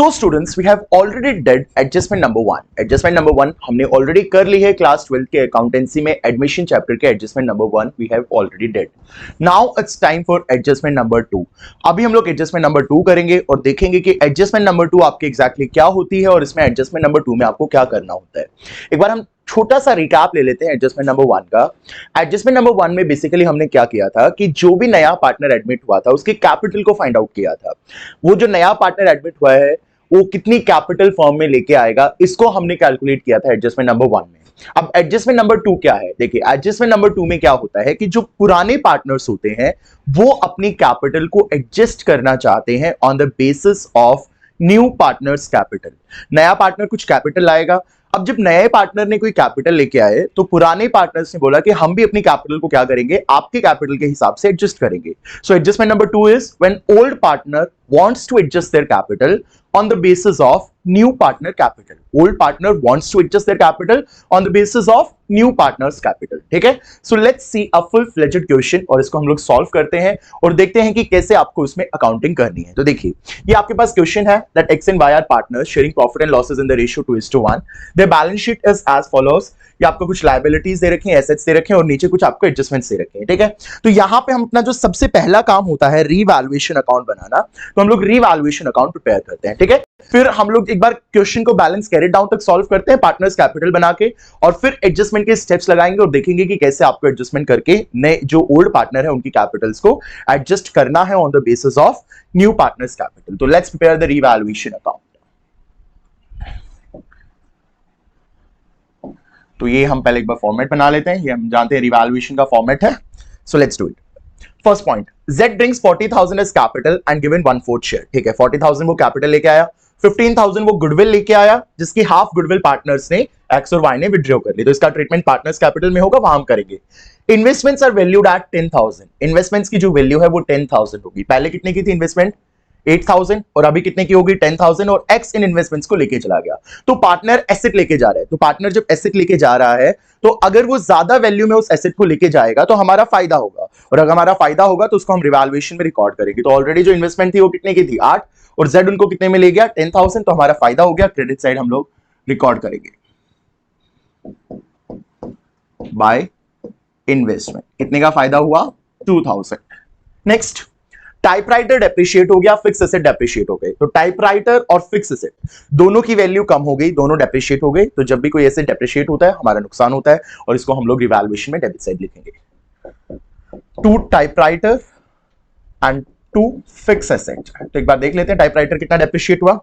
So students we have already did adjustment number 1. Adjustment number 1 हमने already कर ली है class 12 के अकाउंटेंसी में एडमिशन चैप्टर के adjustment number 1 we have already did. Now it's time for adjustment number 2. अभी हम लोग एडजस्टमेंट नंबर 2 करेंगे और देखेंगे कि एडजस्टमेंट नंबर 2 आपके एग्जैक्टली क्या होती है और इसमें एडजस्टमेंट नंबर 2 में आपको क्या करना होता है. एक बार हम छोटा सा रिकैप ले लेते हैं एडजस्टमेंट नंबर 1 का. एडजस्टमेंट नंबर 1 में बेसिकली हमने क्या किया था कि जो भी नया पार्टनर एडमिट हुआ था उसके कैपिटल को फाइंड आउट किया था. वो जो नया पार्टनर एडमिट हुआ है वो कितनी कैपिटल फर्म में लेके आएगा इसको हमने कैलकुलेट किया था एडजस्टमेंट नंबर 1 में. अब एडजस्टमेंट नंबर 2 क्या है? देखिए एडजस्टमेंट नंबर 2 में क्या होता है कि जो पुराने पार्टनर्स होते हैं वो अपनी कैपिटल को एडजस्ट करना चाहते हैं on the basis of new partners capital. नया पार्टनर कुछ कैपिटल लाएगा. अब जब नए पार्टनर ने कोई कैपिटल लेके आए तो पुराने पार्टनर्स ने बोला कि हम भी अपनी कैपिटल को क्या करेंगे, आपके कैपिटल के हिसाब से एडजस्ट करेंगे. So adjustment number 2 is when old partner wants to adjust their capital on the basis of new partner capital. Old partner wants to adjust their capital on the basis of new partner's capital. ठीक है? So let's see a full-fledged question और इसको हम लोग solve करते हैं और देखते हैं कि कैसे आपको इसमें अकाउंटिंग करनी है. तो देखिए ये आपके पास क्वेश्चन है that X and Y are partners sharing profit and losses in the ratio 2:1. Their balance sheet is as follows. ये आपको कुछ लायबिलिटीज दे रखी हैं, एसेट्स दे रखे हैं और नीचे कुछ आपको एडजस्टमेंट्स दे रखे हैं. ठीक है? तो यहां पे हम अपना जो सबसे पहला काम होता है रीवैल्यूएशन अकाउंट बनाना, तो हम लोग रीवैल्यूएशन अकाउंट प्रिपेयर करते हैं. ठीक है? फिर हम लोग एक बार क्वेश्चन को बैलेंस कैरेट डाउन तक सॉल्व करते हैं पार्टनर्स कैपिटल बना के और फिर एडजस्टमेंट के स्टेप्स लगाएंगे और देखेंगे कि कैसे आपको एडजस्टमेंट करके नए जो ओल्ड पार्टनर है उनकी कैपिटल्स को एडजस्ट करना है on the basis of new partners capital. तो let's prepare the revaluation account. तो ये हम पहले एक बार फॉर्मेट बना लेते हैं. ये हम जानते हैं रिवैल्यूएशन का फॉर्मेट है. So let's do it. First point, Z brings 40,000 as capital and given 1/4 share. ठीक है, 40,000 वो कैपिटल लेके आया, 15,000 वो गुडविल लेके आया जिसकी हाफ गुडविल पार्टनर्स ने X और Y ने विड्रॉ कर ली. तो इसका ट्रीटमेंट पार्टनर्स कैपिटल में होगा, वहां हम करेंगे. Investments are valued at 10,000. Investments की जो वैल्यू है वो 10,000 होगी. पहले कितने की थी इन्वेस्टमेंट? 8,000 और अभी कितने की होगी? 10,000 और X इन इन्वेस्टमेंट्स को लेके चला गया. तो पार्टनर एसेट लेके जा रहा है. तो पार्टनर जब एसेट लेके जा रहा है तो अगर वो ज्यादा वैल्यू में उस एसेट को लेके जाएगा तो हमारा फायदा होगा और अगर हमारा फायदा होगा तो उसको हम रिवैल्यूएशन में रिकॉर्ड करेंगे. तो ऑलरेडी जो इन्वेस्टमेंट थी वो कितने की थी? 8 और Z उनको कितने में ले गया? 10,000. तो हमारा फायदा हो गया. क्रेडिट साइड हम लोग रिकॉर्ड करेंगे बाय इन्वेस्टमेंट. कितने का फायदा हुआ? 2,000. नेक्स्ट, टाइपराइटर डेप्रिशिएट हो गया, फिक्स एसेट डेप्रिशिएट हो गए. तो टाइपराइटर और फिक्स एसेट दोनों की वैल्यू कम हो गई, दोनों डेप्रिशिएट हो गए. तो जब भी कोई एसेट डेप्रिशिएट होता है हमारा नुकसान होता है और इसको हम लोग रिवैल्यूएशन में डेबिट साइड लिखेंगे. 2 टाइपराइटर एंड 2 फिक्स एसेट. तो एक बार देख लेते हैं टाइपराइटर कितना डेप्रिशिएट हुआ.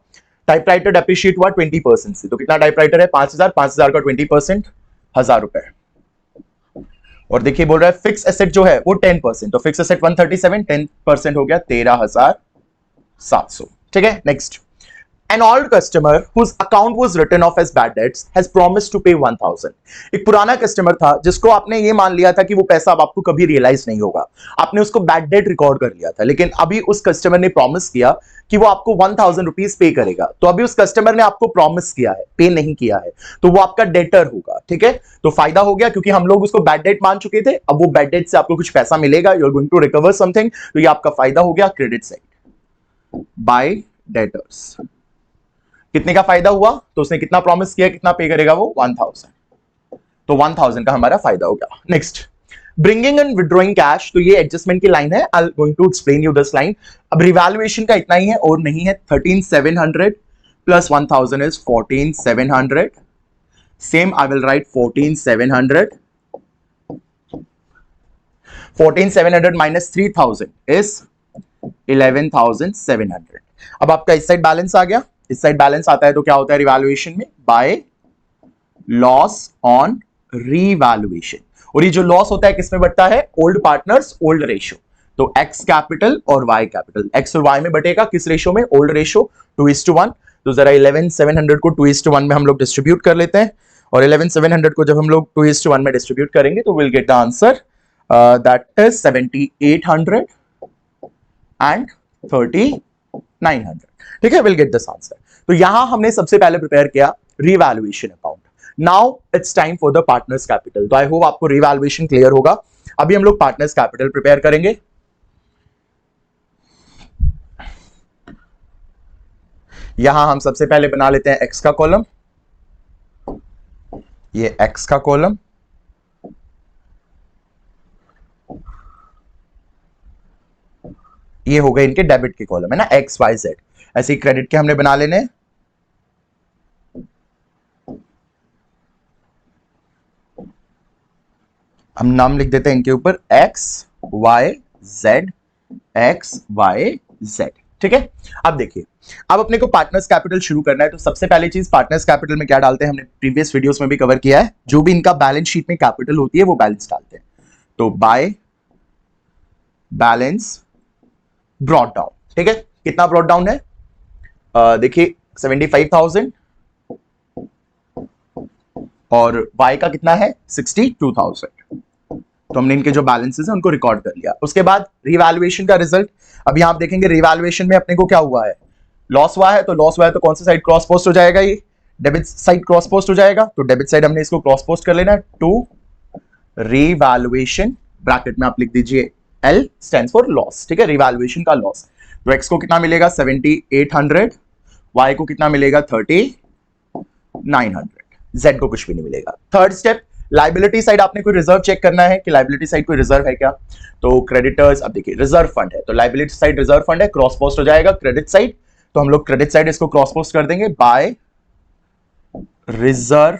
टाइपराइटर डेप्रिशिएट हुआ 20% से. तो कितना टाइपराइटर है? 5,000. 5,000 का 20% 1,000 रुपए. और देखिए बोल रहा है फिक्स एसेट जो है वो 10%. तो फिक्स एसेट 137, 10% हो गया 13,700. ठीक है. Next, An old customer whose account was written off as bad debts has promised to pay 1,000. एक पुराना कस्टमर था जिसको आपने ये मान लिया था कि वो पैसा अब आपको कभी रियलाइज नहीं होगा. आपने उसको बैड डेट रिकॉर्ड कर लिया था, लेकिन अभी उस कस्टमर ने प्रॉमिस किया कि वो आपको 1,000 रुपीज पे करेगा. तो अभी उस कस्टमर ने आपको प्रॉमिस किया है, पे नहीं किया है, तो वो आपका डेटर होगा. ठीक है. तो फायदा हो गया क्योंकि हम लोग उसको बैड डेट मान चुके थे. अब वो बैड डेट से आपको कुछ पैसा मिलेगा, you are going to recover something. तो ये आपका फायदा हो गया क्रेडिट साइड बाय डेटर्स. कितने का फायदा हुआ? तो उसने कितना प्रॉमिस किया, कितना पे करेगा वो? 1,000. तो 1,000 का हमारा फायदा हो गया. Next, bringing and withdrawing cash. तो ये एडजस्टमेंट की लाइन है. I am going to explain you this line. अब रिवैल्यूएशन का इतना ही है और नहीं है. 13,700 plus 1,000 is 14,700. Same I will write 14,700. 14,700 minus 3,000 is 11,700. अब आपका इस साइड बैलेंस आ गया. इस साइड बैलेंस आता है तो क्या होता है रिवैल्यूएशन में? By loss on revaluation. और ये जो लॉस होता है किसमें बढ़ता है? Old partners old ratio. तो एक्स कैपिटल और वाई कैपिटल, एक्स और वाई में बटेगा किस रेशियो में? Old ratio 2:1. तो जरा 11,700 को 2:1 में हम लोग डिस्ट्रीब्यूट कर लेते हैं और 11,700 को जब हम लोग 2:1 में डिस्ट्रीब्यूट करेंगे तो will get the answer that is 7,800 and 3,900. ठीक है, विल गेट दिस आंसर. तो यहां हमने सबसे पहले प्रिपेयर किया revaluation account. Now it's time for the partners capital. तो आई होप आपको रिवैल्यूएशन क्लियर होगा. अभी हम लोग पार्टनर्स कैपिटल प्रिपेयर करेंगे. यहां हम सबसे पहले बना लेते हैं एक्स का कॉलम, ये एक्स का कॉलम, ये हो गए इनके डेबिट के कॉलम है ना, एक्स वाई जेड। ऐसे ही क्रेडिट के हमने बना लेने, हम नाम लिख देते हैं इनके ऊपर X Y Z, X Y Z. ठीक है, अब देखिए, अब अपने को पार्टनर्स कैपिटल शुरू करना है, तो सबसे पहली चीज पार्टनर्स कैपिटल में क्या डालते हैं, हमने प्रीवियस वीडियोस में भी कवर किया है, जो भी इनका बैलेंस शीट में कैपिटल होती है वो बैलेंस डालते हैं। तो बाय बैलेंस ब्रॉट डाउन। ठीक है, कितना ब्रॉट डाउन है, देखिए 75,000 और y का कितना है 62,000। तो हमने इनके जो बैलेंसेस हैं उनको रिकॉर्ड कर लिया। उसके बाद रिवैल्यूएशन का रिजल्ट, अभी आप देखेंगे रिवैल्यूएशन में अपने को क्या हुआ है, लॉस हुआ है, तो लॉस हुआ है तो कौन सा साइड क्रॉस पोस्ट हो जाएगा, ये डेबिट साइड क्रॉस पोस्ट हो जाएगा। तो डेबिट साइड हमने इसको क्रॉस पोस्ट कर लेना है टू रिवैल्यूएशन, ब्रैकेट में आप लिख दीजिए L स्टैंड्स फॉर लॉस। ठीक है, रिवैल्यूएशन का लॉस। तो x को कितना मिलेगा 7800, y को कितना मिलेगा 3900, z को कुछ भी नहीं मिलेगा। थर्ड स्टेप, लाइबिलिटी साइड आपने कोई रिजर्व चेक करना है कि लाइबिलिटी साइड कोई रिजर्व है क्या। तो क्रेडिटर्स, अब देखिए रिजर्व फंड है, तो लाइबिलिटी साइड रिजर्व फंड है, क्रॉस पोस्ट हो जाएगा क्रेडिट साइड, तो हम लोग क्रेडिट साइड इसको क्रॉस पोस्ट कर देंगे बाय रिजर्व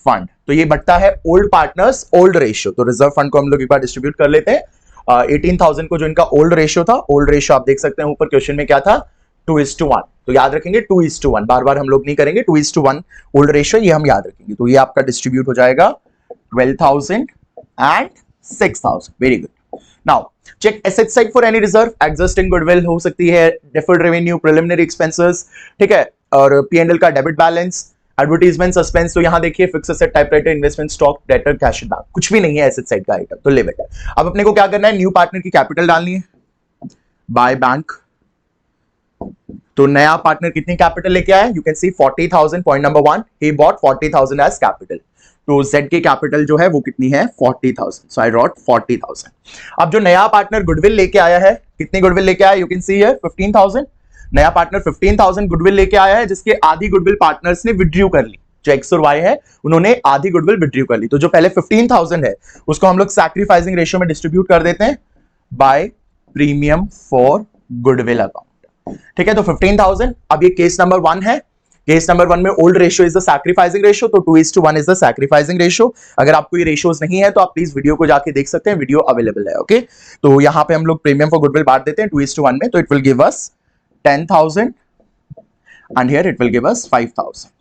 फंड। तो ये बढ़ता है ओल्ड पार्टनर्स ओल्ड रेशियो, तो रिजर्व फंड को हम लोग एक बार डिस्ट्रीब्यूट कर लेते हैं। 18,000 को जो इनका ओल्ड रेशियो था, ओल्ड रेशियो आप देख सकते हैं ऊपर क्वेश्चन में क्या था 2:1, तो याद रखेंगे 2:1, बार बार हम लोग नहीं करेंगे, 2:1 ओल्ड रेशियो, ये हम याद रखेंगे। तो ये आपका डिस्ट्रीब्यूट हो जाएगा 12,000 and 6,000। Very good. Now check asset side for any reserve, existing goodwill हो सकती है, डिफर्ड रेवेन्यू, प्रिलिमिनरी एक्सपेंसेस, ठीक है, और पीएनएल का डेबिट बैलेंस, एडवर्टाइजमेंट, सस्पेंस। तो यहां देखिए fix asset, typewriter, investment, stock, debtor, cash, bank, कुछ भी नहीं है एसेट साइड का आइटम, तो लिमिट है। अब अपने को क्या करना है, न्यू पार्टनर की कैपिटल डालनी है बाय बैंक। तो नया पार्टनर कितनी कैपिटल लेके आया, you can see 40,000, point number 1, he bought 40,000 as capital. तो Z की कैपिटल जो है वो कितनी है 40,000, सो आई रॉट 40,000। अब जो नया पार्टनर गुडविल लेके आया है, कितनी गुडविल लेके आया, यू कैन सी हियर 15,000। नया पार्टनर 15,000 गुडविल लेके आया है, जिसके आधी गुडविल पार्टनर्स ने विड्रू कर ली, जो एक्स और वाई है उन्होंने आधी गुडविल विड्रू कर ली। तो जो पहले 15,000 है उसको हम लोग सैक्रिफाइसिंग रेशियो में डिस्ट्रीब्यूट कर देते हैं by premium for goodwill account. ठीक है, तो 15,000। अब ये केस नंबर 1 है, केस नंबर 1 में old ratio is the sacrificing ratio, तो 2:1 इज द सैक्रिफाइसिंग रेशियो। अगर आपको ये रेशियोज नहीं है तो आप प्लीज वीडियो को जाके देख सकते हैं, वीडियो अवेलेबल है। ओके, तो यहां पे हम लोग प्रीमियम फॉर गुडविल बांट देते हैं 2:1 में, तो it will give us 10,000 and here it will give us 5,000।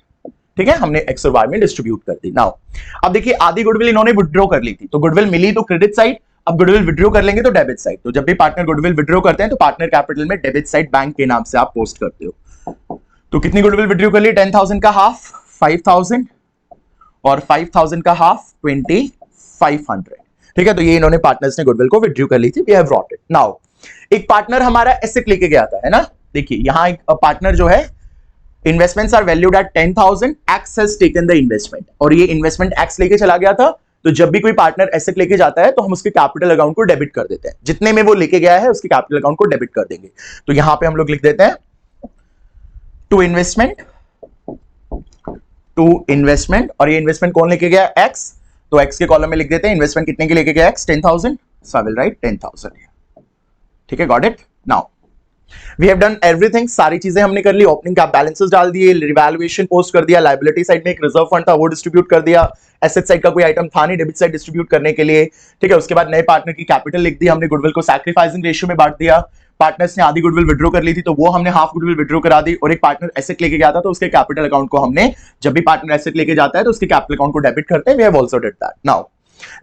ठीक है, हमने एक्स और वाई में डिस्ट्रीब्यूट कर दी। नाउ अब देखिए आधी गुडविल इन्होंने विड्रॉ कर ली थी, तो गुडविल मिली तो क्रेडिट साइड, अब गुडविल विड्रॉ कर लेंगे तो डेबिट साइड। तो जब भी पार्टनर गुडविल विड्रॉ करते हैं तो पार्टनर कैपिटल में डेबिट साइड बैंक के नाम से आप पोस्ट करते हो। तो कितनी गुडविल विड्रॉ कर ली, 10,000 का हाफ 5,000 और 5,000 का हाफ 2,500। ठीक है, तो ये इन्होंने पार्टनर्स ने गुडविल को विड्रॉ कर ली थी, we have brought it. Now एक पार्टनर हमारा एसेट लेके गया था, है ना, देखिए यहां एक पार्टनर जो है investments are valued at 10,000, X has taken the investment, और ये इन्वेस्टमेंट एक्स लेके चला गया था। तो जब भी कोई पार्टनर एसेट लेके जाता है तो हम उसके कैपिटल अकाउंट को डेबिट कर देते हैं, जितने में वो लेके गया है उसके कैपिटल अकाउंट को डेबिट कर देंगे। तो यहां पे हम लोग लिख देते हैं टू इन्वेस्टमेंट, और ये इन्वेस्टमेंट कौन लेके गया, एक्स, तो एक्स के कॉलम में लिख देते हैं इन्वेस्टमेंट कितने की लेके गया, X 10,000, so I will write 10,000। ठीक है, got it. Now we have done everything, सारी चीजें हमने कर ली, ओपनिंग कैप बैलेंसेस डाल दिए, रिवैल्यूएशन पोस्ट कर दिया, लायबिलिटी साइड में एक रिजर्व फंड था वो डिस्ट्रीब्यूट कर दिया, एसेट साइड का कोई आइटम था नहीं डेबिट साइड डिस्ट्रीब्यूट करने के लिए। ठीक है, उसके बाद नए पार्टनर की कैपिटल लिख दी हमने, गुडविल को सैक्रिफाइसिंग रेशियो में बांट दिया, पार्टनर्स ने आधी गुडविल विड्रॉ कर ली थी तो वो हमने हाफ गुडविल विड्रॉ करा दी, और एक पार्टनर एसेट लेके गया था तो उसके कैपिटल अकाउंट को हमने, जब भी पार्टनर एसेट लेके जाता है तो उसके कैपिटल अकाउंट को डेबिट करते हैं, we have also did that. Now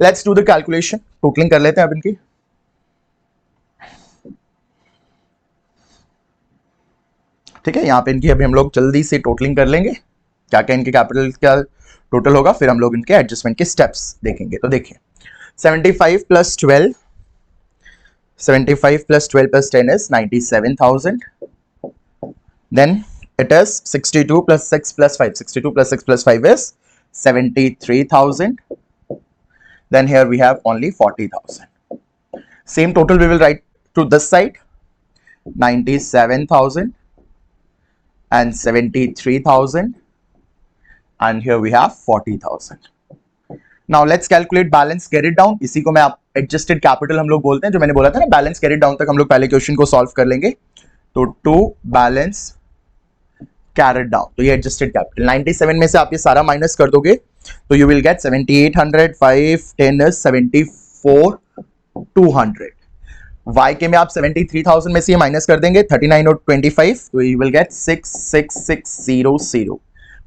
let's do the calculation, totalling कर लेते हैं अब इनकी। ठीक है, यहां पे इनकी अभी हम लोग जल्दी से टोटलिंग कर लेंगे, क्या क्या इनके कैपिटल का टोटल होगा, फिर हम लोग इनके एडजस्टमेंट के स्टेप्स देखेंगे। तो देखिए 75 plus 12 plus 10 is 97,000. Then it is 62 plus 6 plus 5. 62 plus 6 plus 5 is 73,000. Then here we have only 40,000. Same total we will write to this side, 97,000 and 73,000, and here we have 40,000. Now let's calculate balance carried down. इसी को मैं आप adjusted capital हम लोग बोलते हैं, जो मैंने बोला था ना balance carried down तक हम लोग पहले क्वेश्चन को सॉल्व कर लेंगे. तो to balance carried down, तो ये adjusted capital 97 में से आप ये सारा माइनस कर दोगे तो you will get 7800, 5, 10 is 74,200. y के में आप 73,000 में से ये माइनस कर देंगे 39 और 25, तो you will get 66600.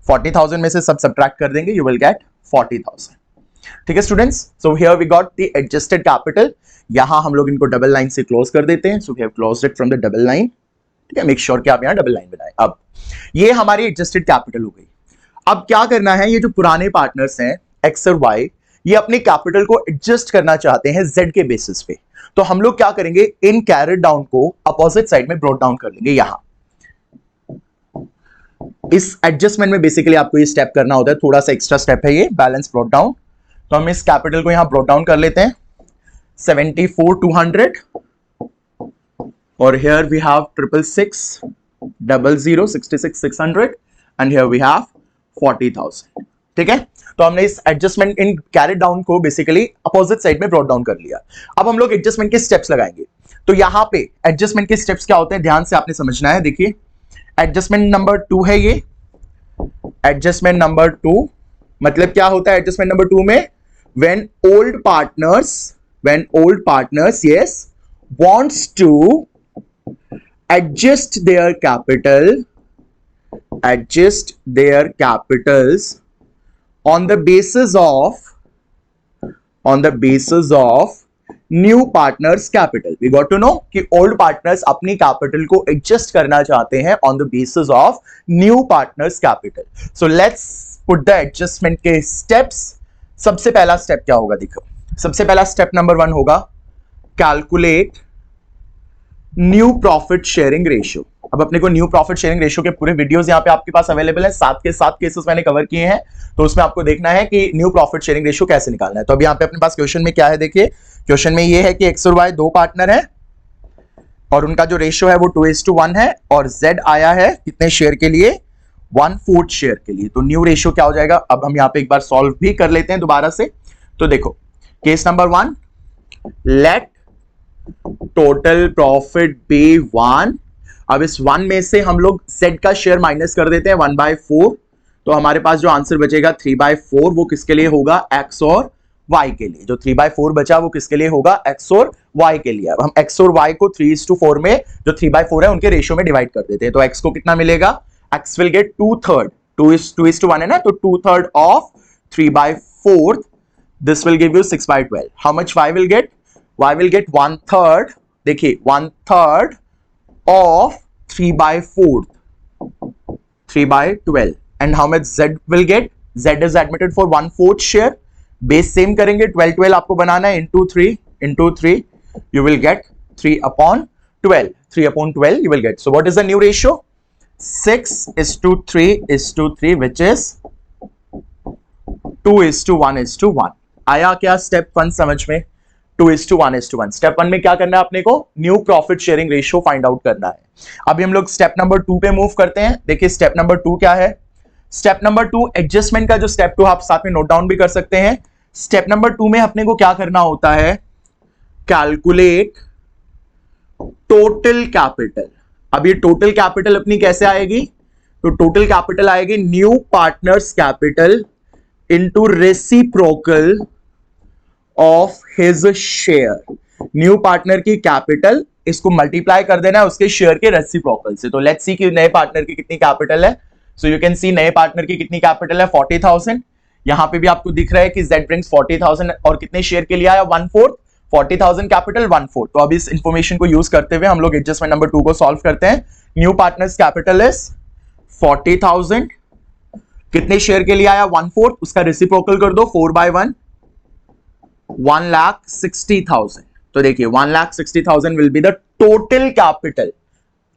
40,000 में से सब सब्ट्रैक्ट कर देंगे, you will get 40,000. ठीक है students, so here we got the adjusted capital. यहां हम लोग इनको डबल लाइन से क्लोज कर देते हैं. So we have closed it from the double line. ठीक है, मेक श्योर कि आप यहां डबल लाइन बनाएं. अब ये हमारी एडजस्टेड कैपिटल हो गई. अब क्या करना है, ये जो पुराने पार्टनर्स हैं एक्स और वाई, ये अपने कैपिटल को एडजस्ट करना चाहते हैं जेड के बेसिस पे. तो हम लोग क्या करेंगे, इन कैरेट डाउन को अपोजिट साइड में ब्रॉट डाउन कर लेंगे. यहां इस एडजस्टमेंट में बेसिकली आपको ये स्टेप करना होता है, थोड़ा सा एक्स्ट्रा स्टेप है ये, बैलेंस ब्रॉट डाउन. तो हम इस कैपिटल को यहां ब्रॉट डाउन कर लेते हैं 74,200 और here we have 66600, 66,600 and here we have 40,000. ठीक है, तो हमने इस एडजस्टमेंट इन कैरेट डाउन को बेसिकली अपोजिट साइड में ब्रॉट डाउन कर लिया. अब हम लोग एडजस्टमेंट के स्टेप्स लगाएंगे. तो यहां पे एडजस्टमेंट के स्टेप्स क्या होते हैं, ध्यान से आपने समझना है. देखिए एडजस्टमेंट नंबर 2 है ये. एडजस्टमेंट नंबर 2 मतलब क्या होता है एडजस्टमेंट नंबर 2 में, when old partners yes wants to adjust their capitals on the basis of new partners capital. We got to know कि ओल्ड पार्टनर्स अपनी कैपिटल को एडजस्ट करना चाहते हैं on the basis of new partners capital. So let's put the adjustment के steps. सबसे पहला step क्या होगा, देखो सबसे पहला स्टेप नंबर 1 होगा calculate new profit sharing ratio. अब अपने को न्यू प्रॉफिट शेयरिंग रेशियो के पूरे वीडियोस यहां पे आपके पास अवेलेबल है, 7 के 7 केसेस मैंने कवर किए हैं. तो उसमें आपको देखना है कि न्यू प्रॉफिट शेयरिंग रेशियो कैसे निकालना है. तो अभी यहां पे अपने पास क्वेश्चन में क्या है, देखिए क्वेश्चन में ये है कि एक्स और वाई दो पार्टनर है और उनका जो रेशियो है वो 2:1 है और जेड आया है कितने शेयर के लिए, 1/4 शेयर के लिए. तो न्यू रेशियो क्या हो जाएगा, अब हम यहां पे एक बार सॉल्व भी कर लेते हैं दोबारा से. तो देखो case number 1, let total profit be 1. अब इस 1 में से हम लोग z का शेयर माइनस कर देते हैं 1/4. तो हमारे पास जो आंसर बचेगा 3/4, वो किसके लिए होगा, x और y के लिए. जो 3/4 बचा वो किसके लिए होगा, x और y के लिए. अब हम x और y को 3:4 में जो 3/4 है उनके रेशियो में डिवाइड कर देते हैं. तो x को कितना मिलेगा, x will get 2/3. 2:1 है ना, तो 2/3 of 3/4. This will give you 6/12. How much y will get? Y will get 1/3. देखिए 1/3 of 3/4. 3/12. And how much z will get? Z is admitted for 1/4 share. Base same करेंगे, 12 आपको बनाना है into 3. You will get 3/12. 3/12 you will get. So what is the new ratio? 6:3:3 which is 2:1:1. आया क्या step 1 समझ में, 2:1:1. Step 1 में क्या करना है अपने को, new profit sharing ratio find out करना है. अभी हम लोग स्टेप नंबर 2 पे मूव करते हैं. देखिए स्टेप नंबर 2 क्या है. स्टेप नंबर 2 एडजस्टमेंट का जो स्टेप 2 आप साथ में नोट डाउन भी कर सकते हैं. स्टेप नंबर 2 में अपने को क्या करना होता है, कैलकुलेट टोटल कैपिटल. अब ये टोटल कैपिटल अपनी कैसे आएगी, तो टोटल कैपिटल आएगी new partners capital into reciprocal of his share. New partner की कैपिटल इसको मल्टीप्लाई कर देना है उसके शेयर के रेसिप्रोकल से. तो लेट्स सी कि नए पार्टनर की कितनी कैपिटल है. सो यू कैन सी नए पार्टनर की कितनी कैपिटल है, 40,000. यहां पे भी आपको दिख रहा है कि Z ब्रिंग्स 40,000 और कितने शेयर के लिए आया, 1/4. 40,000 कैपिटल 1/4. तो अब इस इंफॉर्मेशन को यूज करते हुए हम लोग एडजस्टमेंट नंबर 2 को सॉल्व करते हैं. New partners capital is 40,000. कितने शेयर के लिए आया, 1/4. उसका रेसिप्रोकल कर दो 4/1, 1,60,000. तो देखिए 1,60,000 will be the total capital.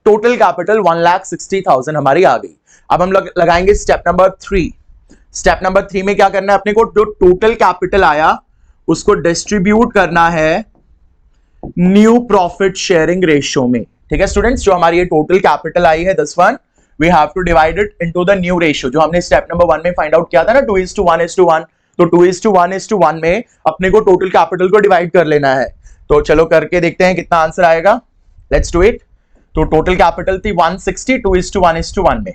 Total capital 1,60,000 हमारी आ गई. अब हम लोग लगाएंगे स्टेप नंबर 3. स्टेप नंबर 3 में क्या करना है अपने को, जो टोटल कैपिटल आया उसको डिस्ट्रीब्यूट करना है न्यू प्रॉफिट शेयरिंग रेशियो में. ठीक है स्टूडेंट्स, जो हमारी ये टोटल कैपिटल आई है 10,1, we have to divide it into the new ratio जो हमने स्टेप नंबर 1 में फाइंड आउट किया था ना, 2:1:1। तो 2:1:1 में अपने को टोटल कैपिटल को डिवाइड कर लेना है। तो चलो करके देखते हैं कितना आंसर आएगा। Let's do it. तो टोटल कैपिटल थी 160, 2:1:1 में,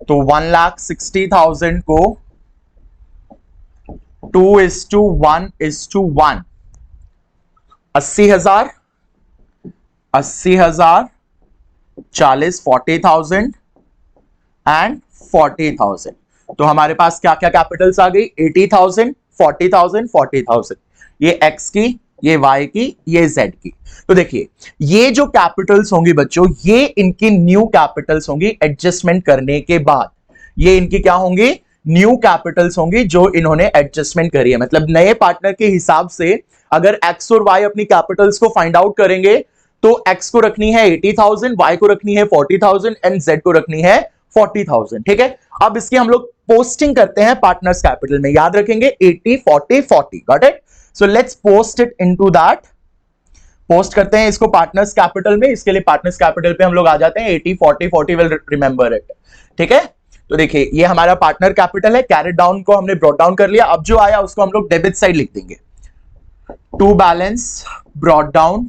तो 1,60,000 को 2:1:1, 80,000, 40,000 40,000 एंड 40,000। तो हमारे पास क्या क्या कैपिटल्स आ गई, 80,000, 40,000, 40,000। ये एक्स की, ये वाई की, ये जेड की। तो देखिए ये जो कैपिटल्स होंगी बच्चों, ये इनकी न्यू कैपिटल्स होंगी एडजस्टमेंट करने के बाद। ये इनकी क्या होंगी, न्यू कैपिटल्स होंगी जो इन्होंने एडजस्टमेंट करी है। मतलब नए पार्टनर के हिसाब से अगर एक्स और वाई अपनी कैपिटल्स को फाइंड आउट करेंगे तो एक्स को रखनी है 80,000, वाई को रखनी है 40,000 एंड जेड को रखनी है 40,000। ठीक है, अब इसकी हम लोग पोस्टिंग करते हैं पार्टनर्स कैपिटल में। याद रखेंगे 80 40 40। Got it? So let's post it into that. Post करते हैं इसको पार्टनर्स कैपिटल में। इसके लिए पार्टनर्स कैपिटल पे हम लोग आ जाते हैं, 80 40 40 विल रिमेंबर इट। ठीक है, तो देखिए ये हमारा पार्टनर कैपिटल है। कैरेट डाउन को हमने ब्रॉट डाउन कर लिया। अब जो आया उसको हम लोग डेबिट साइड लिख देंगे। टू बैलेंस ब्रॉट डाउन,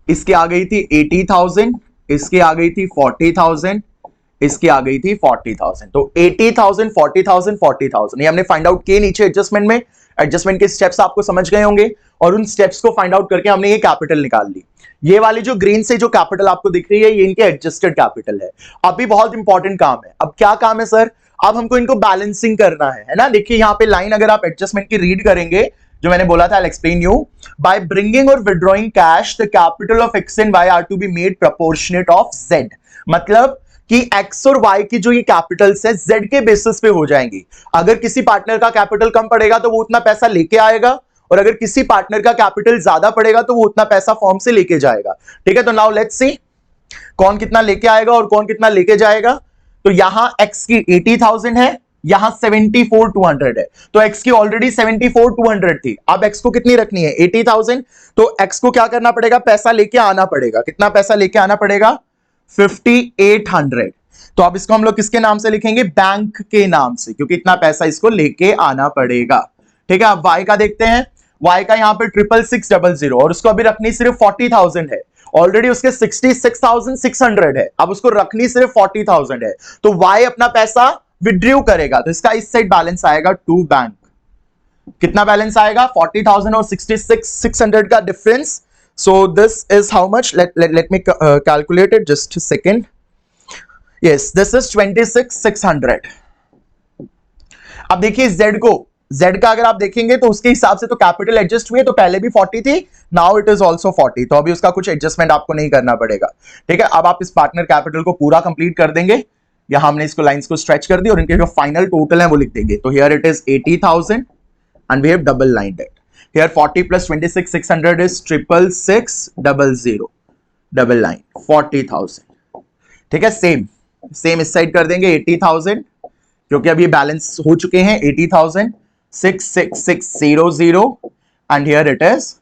इसकी आ गई थी 80,000, इसकी आ गई थी 40,000, इसकी आ गई थी 40,000। तो 80,000 40,000 40,000 ये हमने फाइंड आउट किए नीचे एडजस्टमेंट में। एडजस्टमेंट के स्टेप्स आपको समझ गए होंगे और उन स्टेप्स को फाइंड आउट करके हमने ये कैपिटल निकाल ली। ये वाली जो ग्रीन से जो कैपिटल आपको दिख रही है ये इनके एडजस्टेड कैपिटल है। अभी बहुत इंपॉर्टेंट काम है। अब क्या काम है सर? अब हमको इनको बैलेंसिंग करना है ना। देखिए यहाँ पे लाइन अगर आप एडजस्टमेंट की रीड करेंगे जो मैंने बोला था, I'll explain you. By bringing or withdrawing cash, the capital of X and Y are to be made proportionate of Z. मतलब कि X और Y की जो ये कैपिटल्स है Z के बेसिस पे हो जाएंगी। अगर किसी पार्टनर का कैपिटल कम पड़ेगा तो वो उतना पैसा लेके आएगा, और अगर किसी पार्टनर का कैपिटल ज्यादा पड़ेगा तो वो उतना पैसा फॉर्म से लेके जाएगा। ठीक है, तो नाउ लेट्स सी कौन कितना लेके आएगा और कौन कितना लेके जाएगा। तो यहां X की 80,000 है, यहां 74,200 है। तो x की ऑलरेडी 74,200 थी। अब x को कितनी रखनी है, 80,000। तो x को क्या करना पड़ेगा, पैसा लेके आना पड़ेगा। कितना पैसा लेके आना पड़ेगा, 5800। तो अब इसको हम लोग किसके नाम से लिखेंगे, बैंक के नाम से, क्योंकि इतना पैसा इसको लेके आना पड़ेगा। ठीक है, अब y का देखते हैं। y का यहां पे 66600 और उसको अभी रखनी सिर्फ 40,000 है। ऑलरेडी उसके 66,600 है, अब उसको रखनी सिर्फ 40,000 है। तो y अपना पैसा विड्रू करेगा, तो इसका इस साइड बैलेंस आएगा टू बैंक। कितना बैलेंस आएगा, 40,000 और 66,600 का difference. So this is how much, let me calculate it, just second. Yes, this is 26,600। अब देखिए Z का अगर आप देखेंगे तो उसके हिसाब से तो कैपिटल एडजस्ट हुई है, तो पहले भी 40 थी, नाउ इट इज ऑल्सो 40। तो अभी उसका कुछ एडजस्टमेंट आपको नहीं करना पड़ेगा। ठीक है, अब आप इस पार्टनर कैपिटल को पूरा कंप्लीट कर देंगे। यहां हमने इसको लाइंस को स्ट्रेच कर दी और इनके जो फाइनल टोटल है वो लिख देंगे। तो here it is 80,000 and we have double lined it. Here 40 plus 26,600 is 66,600, double line 40,000। ठीक है, सेम इस साइड कर देंगे 80,000, क्योंकि अब ये बैलेंस हो चुके हैं 80,000, 66,600 एंड हियर इट इज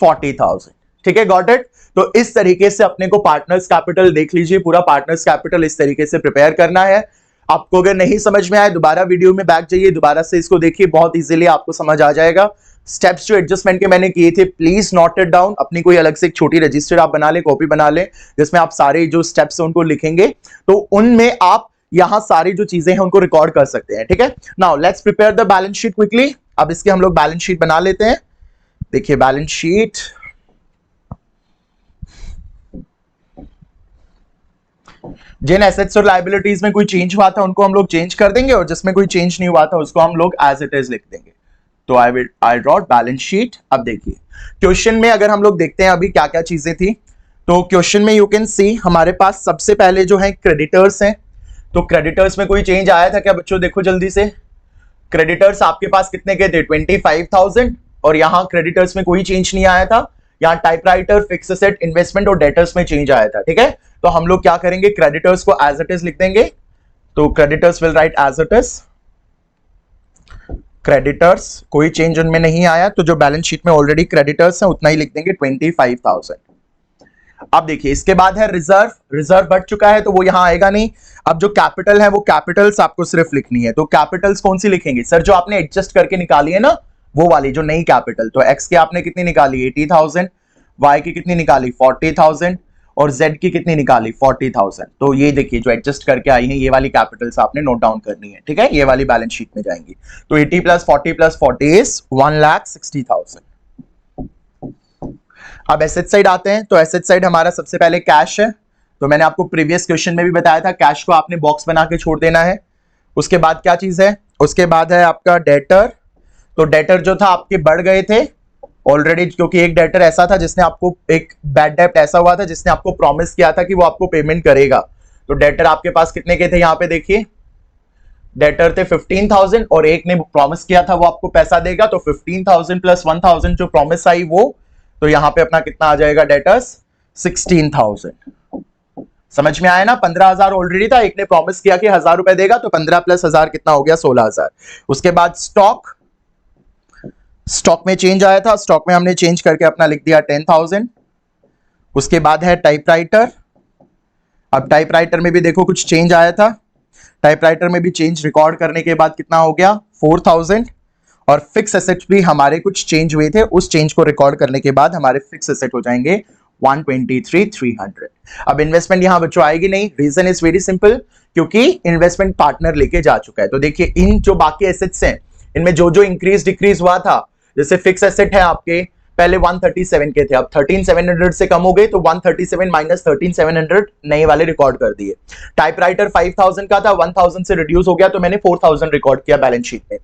40,000। ठीक है, गॉट इट। तो इस तरीके से अपने को पार्टनर्स कैपिटल देख लीजिए, पूरा पार्टनर्स कैपिटल इस तरीके से प्रिपेयर करना है। आपको अगर नहीं समझ में आए दोबारा वीडियो में बैक जाइए, दोबारा से इसको देखिए, बहुत इजीली आपको समझ आ जाएगा। स्टेप्स जो एडजस्टमेंट के मैंने किए थे प्लीज नोट इट डाउन। अपनी कोई अलग से एक छोटी रजिस्टर आप बना ले, कॉपी बना ले, जिसमें आप सारे जो स्टेप्स हैं उनको लिखेंगे, तो उनमें आप यहां सारी जो चीजें हैं उनको रिकॉर्ड कर सकते हैं। ठीक है, now let's prepare the balance sheet quickly. अब इसके हम लोग बैलेंस शीट बना लेते हैं। देखिए बैलेंस शीट, जिन एसेट्स और लायबिलिटीज में कोई चेंज हुआ था उनको हम लोग चेंज कर देंगे, और जिसमें कोई चेंज नहीं हुआ था उसको हम लोग एज इट इज लिख देंगे। तो आई ड्रॉट बैलेंस शीट। अब देखिए क्वेश्चन में अगर हम लोग देखते हैं अभी क्या क्या चीजें थी, तो क्वेश्चन में यू कैन सी हमारे पास सबसे पहले जो है क्रेडिटर्स हैं। तो क्रेडिटर्स में कोई चेंज आया था क्या बच्चों, देखो जल्दी से। क्रेडिटर्स आपके पास कितने के थे, 25,000, और यहां क्रेडिटर्स में कोई चेंज नहीं आया था। यहां टाइपराइटर, फिक्स एसेट, इन्वेस्टमेंट और डेटर्स में चेंज आया था। ठीक है, तो हम लोग क्या करेंगे, क्रेडिटर्स को एज इट इज लिख देंगे। तो creditors will write as it is. Creditors कोई चेंज उनमें नहीं आया, तो जो बैलेंस शीट में ऑलरेडी क्रेडिटर्स हैं उतना ही लिख देंगे 25,000। अब देखिए इसके बाद है रिजर्व, रिजर्व बढ़ चुका है तो वो यहां आएगा नहीं। अब जो कैपिटल है वो कैपिटल्स आपको सिर्फ लिखनी है, तो कैपिटल्स कौन सी लिखेंगे सर? जो आपने एडजस्ट करके निकाली है ना वो वाली, जो नई कैपिटल। तो एक्स की आपने कितनी निकाली 80,000, वाई की कितनी निकाली 40,000 और जेड की कितनी निकाली 40,000। तो ये देखिए जो एडजस्ट करके आई है ये वाली कैपिटल्स आपने नोट डाउन करनी है, ठीक है, ये वाली बैलेंस शीट में जाएंगी। तो 80 प्लस 40 इज 1,60,000। अब एसेट साइड आते हैं, तो एसेट साइड हमारा सबसे पहले कैश है। तो मैंने आपको प्रीवियस क्वेश्चन में भी बताया था कैश को आपने बॉक्स बना के छोड़ देना है। उसके बाद क्या चीज है? उसके बाद है आपका डेटर। तो डेटर जो था आपके बढ़ गए थे ऑलरेडी, क्योंकि एक डेटर ऐसा था जिसने आपको, एक बैड डेब्ट ऐसा हुआ था जिसने आपको प्रॉमिस किया था कि वो आपको पेमेंट करेगा। तो डेटर आपके पास कितने के थे? यहाँ पे देखिए डेटर थे 15,000 और एक ने प्रॉमिस किया था वो आपको पैसा देगा। तो 15,000 प्लस 1,000 जो प्रॉमिस आई वो, तो यहां पे अपना कितना आ जाएगा डेटर्स 16,000। समझ में आया ना? 15,000 ऑलरेडी था, एक ने प्रॉमिस किया कि 1,000 रुपए देगा, तो 15 प्लस 1,000 कितना हो गया 16,000। उसके बाद स्टॉक, स्टॉक में चेंज आया था, स्टॉक में हमने चेंज करके अपना लिख दिया 10,000। उसके बाद है टाइपराइटर। अब टाइपराइटर में भी देखो कुछ चेंज आया था, टाइपराइटर में भी चेंज रिकॉर्ड करने के बाद कितना हो गया 4,000। और फिक्स एसेट्स भी हमारे कुछ चेंज हुए थे, उस चेंज को रिकॉर्ड करने के बाद हमारे फिक्स एसेट हो जाएंगे 123,300। अब इन्वेस्टमेंट यहां बच्चों आएगी नहीं, रीजन इज वेरी सिंपल, क्योंकि इन्वेस्टमेंट पार्टनर लेके जा चुका है। तो देखिए इन जो बाकी एसेट्स हैं इनमें जो जो इंक्रीज डिक्रीज हुआ था, जैसे फिक्स एसेट है आपके पहले 137 के थे, अब 13,700 से कम हो गए, तो 137 माइनस 13,700 नए वाले रिकॉर्ड कर दिए। टाइपराइटर 5,000 का था, 1,000 से रिड्यूस हो गया तो मैंने 4,000 रिकॉर्ड किया बैलेंस शीट में।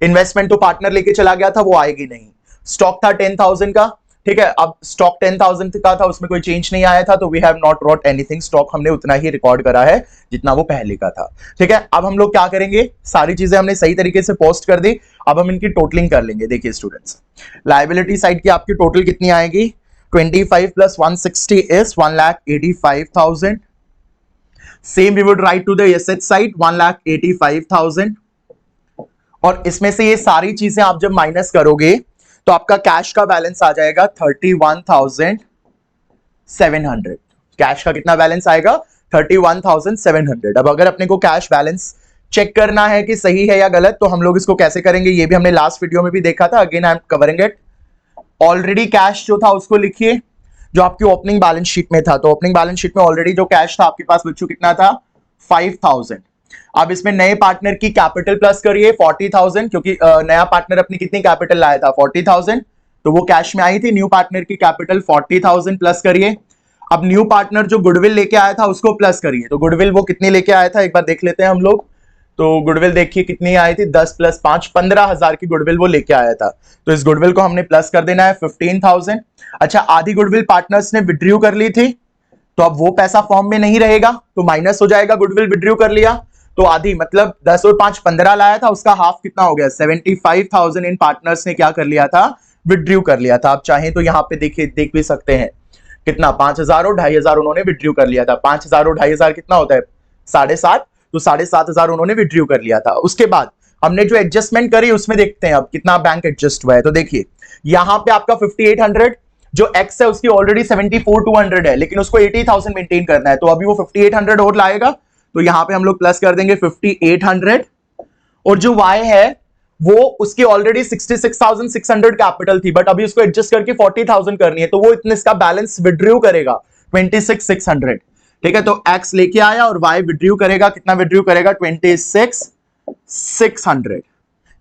इन्वेस्टमेंट तो पार्टनर लेके चला गया था, वो आएगी नहीं। स्टॉक था 10,000 का, ठीक है, अब स्टॉक 10,000 का था, उसमें कोई चेंज नहीं आया था, तो we have not wrote anything, stock हमने उतना ही रिकॉर्ड करा है जितना वो पहले का था। ठीक है, अब हम लोग क्या करेंगे, सारी चीजें हमने सही तरीके से पोस्ट कर दी, अब हम इनकी टोटलिंग कर लेंगे। देखिए स्टूडेंट्स, लायबिलिटी साइड की आपकी टोटल कितनी आएगी, 25 plus 160 is 1,85,000। Same we would write to the asset side 1,85,000। और इसमें से ये सारी चीजें आप जब माइनस करोगे तो आपका कैश का बैलेंस आ जाएगा 31,700। कैश का कितना बैलेंस आएगा 31,700। अब अगर अपने को कैश बैलेंस चेक करना है कि सही है या गलत, तो हम लोग इसको कैसे करेंगे, ये भी हमने लास्ट वीडियो में भी देखा था, again I am covering it. Already cash जो था उसको लिखिए जो आपकी ओपनिंग बैलेंस शीट में था। तो ओपनिंग बैलेंस शीट में ऑलरेडी जो कैश था आपके पास बच्चों कितना था 5,000। अब इसमें नए पार्टनर की कैपिटल प्लस करिए 40,000, क्योंकि नया पार्टनर अपनी कितनी कैपिटल लाया था 40,000, तो वो कैश में आई थी। न्यू पार्टनर की कैपिटल 40,000 प्लस करिए। अब न्यू पार्टनर जो गुडविल लेके आया था उसको प्लस करिए। तो गुडविल वो कितनी लेके आया था एक बार देख लेते हैं हम लोग। तो गुडविल देखिए कितनी आई थी 10 प्लस 5 15,000 की गुडविल वो लेके आया था। तो इस गुडविल को हमने प्लस कर देना है 15,000। अच्छा, आधी गुडविल पार्टनर्स ने विड्रॉ कर ली थी, तो अब वो पैसा फॉर्म में नहीं रहेगा, तो माइनस हो जाएगा। गुडविल विड्रॉ कर लिया तो आधी, मतलब 10 और 5 15 लाया था, उसका हाफ कितना हो गया 75,000 इन पार्टनर्स ने क्या कर लिया था विड्रॉ कर लिया था। आप चाहें तो यहाँ पे देखिए देख भी सकते हैं कितना 5,000 और 2,500 उन्होंने विड्रॉ कर लिया था। 5,000 और 2,500 कितना होता है 7,500, तो 7,500 उन्होंने विड्रॉ कर लिया था। उसके बाद हमने जो एडजस्टमेंट करी उसमें देखते हैं अब कितना बैंक एडजस्ट हुआ है। तो देखिए यहाँ पे आपका 5,800, जो एक्स है उसकी ऑलरेडी 74,200 है, लेकिन उसको 80,000 मेंटेन करना है, तो अभी वो 5,800 और लाएगा, तो यहां पे हम लोग प्लस कर देंगे 5,800। और जो y है वो उसकी ऑलरेडी 66,600 कैपिटल थी, बट अभी उसको एडजस्ट करके 40,000 करनी है, तो वो इतने इसका बैलेंस विड्रॉ करेगा 26,600। ठीक है, तो x लेके आया और y विड्रॉ करेगा, कितना विड्रॉ करेगा 26,600।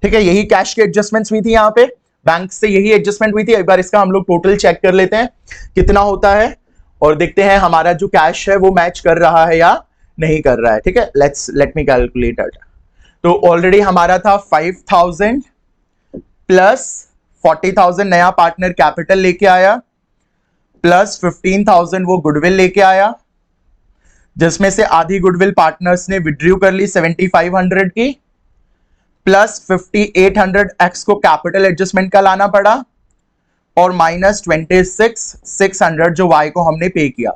ठीक है, यही कैश की एडजस्टमेंट्स हुई थी, यहाँ पे बैंक से यही एडजस्टमेंट हुई थी। एक बार इसका हम लोग टोटल चेक कर लेते हैं कितना होता है और देखते हैं हमारा जो कैश है वो मैच कर रहा है या नहीं कर रहा है। ठीक है, लेट मी कैलकुलेट इट। तो ऑलरेडी हमारा था 5,000 प्लस 40,000 नया पार्टनर कैपिटल लेके आया, प्लस 15,000 वो गुडविल लेके आया, जिसमें से आधी गुडविल पार्टनर्स ने विड्रॉ कर ली 7,500 की, प्लस 5,800 एक्स को कैपिटल एडजस्टमेंट का लाना पड़ा, और माइनस 26,600 जो वाई को हमने पे किया।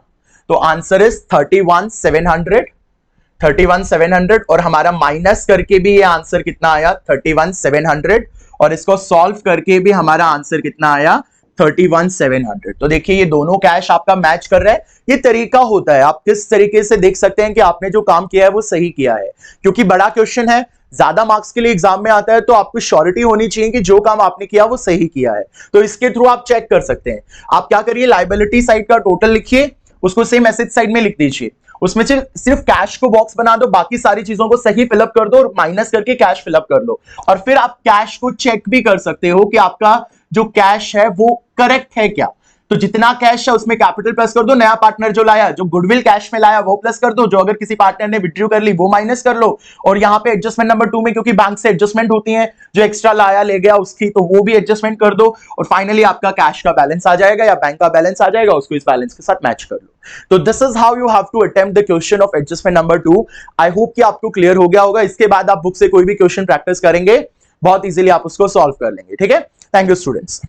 तो आंसर इज 31,700 और हमारा माइनस करके भी ये आंसर कितना आया 31,700, और इसको सॉल्व करके भी हमारा आंसर कितना आया 31,700। तो देखिए ये दोनों कैश आपका मैच कर रहा है। ये तरीका होता है, आप किस तरीके से देख सकते हैं कि आपने जो काम किया है वो सही किया है, क्योंकि बड़ा क्वेश्चन है, ज्यादा मार्क्स के लिए एग्जाम में आता है, तो आपको श्योरिटी होनी चाहिए कि जो काम आपने किया वो सही किया है। तो इसके थ्रू आप चेक कर सकते हैं। आप क्या करिए, लायबिलिटी साइड का टोटल लिखिए, उसको सेम एसेट साइड में लिख दीजिए, उसमें से सिर्फ कैश को बॉक्स बना दो, बाकी सारी चीजों को सही फिलअप कर दो और माइनस करके कैश फिलअप कर लो। और फिर आप कैश को चेक भी कर सकते हो कि आपका जो कैश है वो करेक्ट है क्या। तो जितना कैश है उसमें कैपिटल प्लस कर दो, नया पार्टनर जो लाया, जो गुडविल कैश में लाया वो प्लस कर दो, जो अगर किसी पार्टनर ने विड्रॉ कर ली वो माइनस कर लो। और यहाँ पे एडजस्टमेंट नंबर 2 में क्योंकि बैंक से एडजस्टमेंट होती है, जो एक्स्ट्रा लाया ले गया उसकी, तो वो भी एडजस्टमेंट कर दो। और फाइनली आपका कैश का बैलेंस आ जाएगा या बैंक का बैलेंस आ जाएगा, उसको इस बैलेंस के साथ मैच कर लो। तो this is how you have to attempt the question of adjustment number 2। I hope कि आपको क्लियर हो गया होगा। इसके बाद आप बुक से कोई भी क्वेश्चन प्रैक्टिस करेंगे, बहुत इजीली आप उसको सॉल्व कर लेंगे। ठीक है, थैंक यू स्टूडेंट्स।